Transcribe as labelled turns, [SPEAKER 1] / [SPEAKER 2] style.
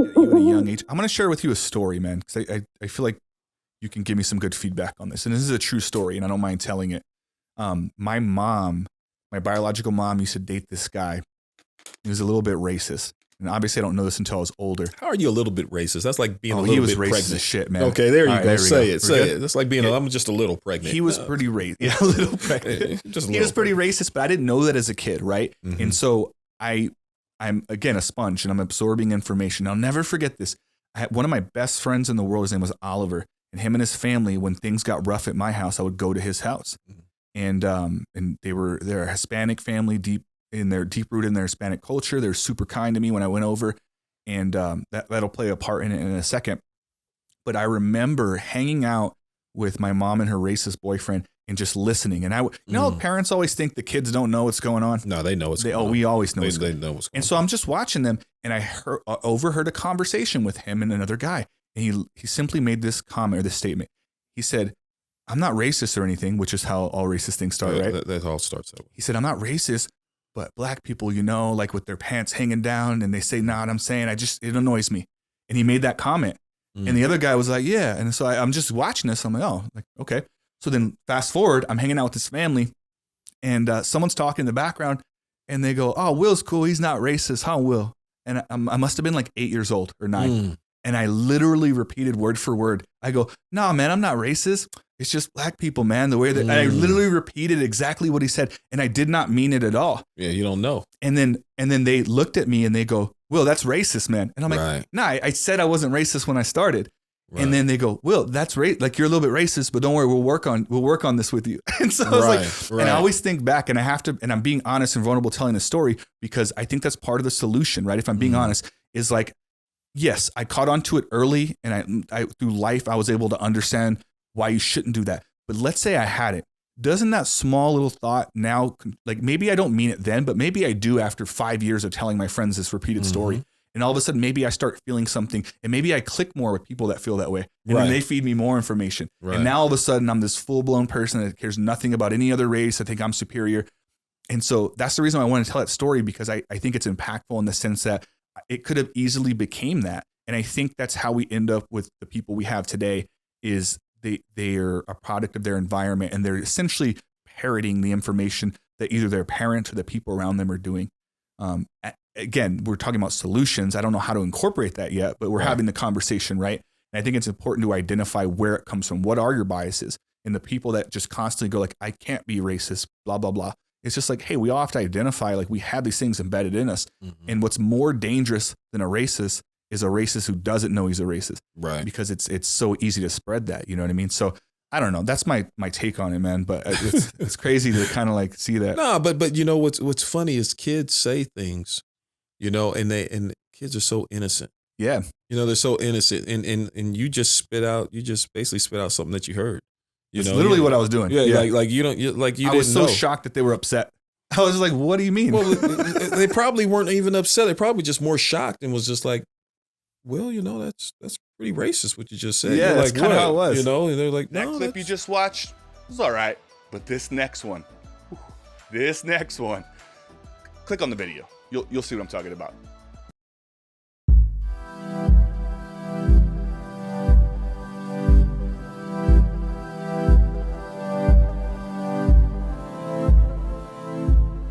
[SPEAKER 1] you at a young age. I'm going to share with you a story, man, because I feel like you can give me some good feedback on this. And this is a true story, and I don't mind telling it. My mom, my biological mom, used to date this guy. He was a little bit racist. And obviously, I don't know this until I was older.
[SPEAKER 2] How are you a little bit racist? That's like being a little bit pregnant.
[SPEAKER 1] He was racist as shit, man.
[SPEAKER 2] Okay, there you
[SPEAKER 1] All
[SPEAKER 2] go.
[SPEAKER 1] Right,
[SPEAKER 2] say
[SPEAKER 1] go.
[SPEAKER 2] it. Say it. That's like being I'm just a little pregnant.
[SPEAKER 1] He was pretty racist. Yeah, a little pregnant. He was pretty racist, but I didn't know that as a kid, right? Mm-hmm. And so I'm, again, a sponge, and I'm absorbing information. I'll never forget this. I had one of my best friends in the world, his name was Oliver, and him and his family, when things got rough at my house, I would go to his house. Mm-hmm. And they're a Hispanic family, deep rooted in their Hispanic culture. They're super kind to me when I went over. And that'll play a part in it in a second. But I remember hanging out with my mom and her racist boyfriend and just listening. And how parents always think the kids don't know what's going on?
[SPEAKER 2] No, they know what's going on.
[SPEAKER 1] We always know what's going on.
[SPEAKER 2] They know what's going on.
[SPEAKER 1] And so I'm just watching them, and I overheard a conversation with him and another guy. And he simply made this comment or this statement. He said, "I'm not racist or anything," which is how all racist things start, right?
[SPEAKER 2] That all starts that way.
[SPEAKER 1] He said, "I'm not racist, but black people, like with their pants hanging down, and they say, nah, what I'm saying, it annoys me." And he made that comment. And the other guy was like, yeah. And so I'm just watching this. I'm like, oh, okay. So then fast forward, I'm hanging out with this family, and someone's talking in the background, and they go, "Oh, Will's cool. He's not racist, huh, Will?" And I must have been like 8 years old or 9. And I literally repeated word for word. I go, "Nah, man, I'm not racist. It's just black people, man. The way that," and I literally repeated exactly what he said, and I did not mean it at all.
[SPEAKER 2] Yeah, you don't know.
[SPEAKER 1] And then they looked at me and they go, "Will, that's racist, man." And I'm like, "Nah, I said I wasn't racist when I started." Right. And then they go, "Will, that's like you're a little bit racist, but don't worry, we'll work on this with you." And so I was like, and I always think back, and I'm being honest and vulnerable telling the story, because I think that's part of the solution, right? If I'm being honest, is like, yes, I caught on to it early, and I through life I was able to understand why you shouldn't do that. But let's say I hadn't. Doesn't that small little thought now, like maybe I don't mean it then, but maybe I do after 5 years of telling my friends this repeated story. And all of a sudden, maybe I start feeling something, and maybe I click more with people that feel that way. And then they feed me more information. Right. And now all of a sudden, I'm this full-blown person that cares nothing about any other race. I think I'm superior. And so that's the reason I want to tell that story, because I think it's impactful in the sense that it could have easily became that. And I think that's how we end up with the people we have today, is they're a product of their environment, and they're essentially parroting the information that either their parents or the people around them are doing. Again, we're talking about solutions. I don't know how to incorporate that yet, but we're having the conversation, right? And I think it's important to identify where it comes from. What are your biases? And the people that just constantly go like, "I can't be racist, blah, blah, blah." It's just like, hey, we all have to identify, like, we have these things embedded in us. And what's more dangerous than a racist is a racist who doesn't know he's a racist. Right. Because it's so easy to spread that, you know what I mean? So I don't know. That's my take on it, man. But it's crazy to kind of like see that.
[SPEAKER 2] No, but you know, what's funny is kids say things, and kids are so innocent.
[SPEAKER 1] Yeah.
[SPEAKER 2] They're so innocent, and you just basically spit out something that you heard.
[SPEAKER 1] That's literally what I was doing.
[SPEAKER 2] Yeah. Like you don't, like you
[SPEAKER 1] I
[SPEAKER 2] didn't
[SPEAKER 1] was so
[SPEAKER 2] know.
[SPEAKER 1] shocked that they were upset. I was like, "What do you mean?"
[SPEAKER 2] Well, they probably weren't even upset. They probably just more shocked and was just like, "Well, that's pretty racist what you just said."
[SPEAKER 1] Yeah, that's
[SPEAKER 2] like,
[SPEAKER 1] kind of how it was.
[SPEAKER 2] And they're like,
[SPEAKER 3] That clip you just watched was all right, but this next one, click on the video. You'll see what I'm talking about.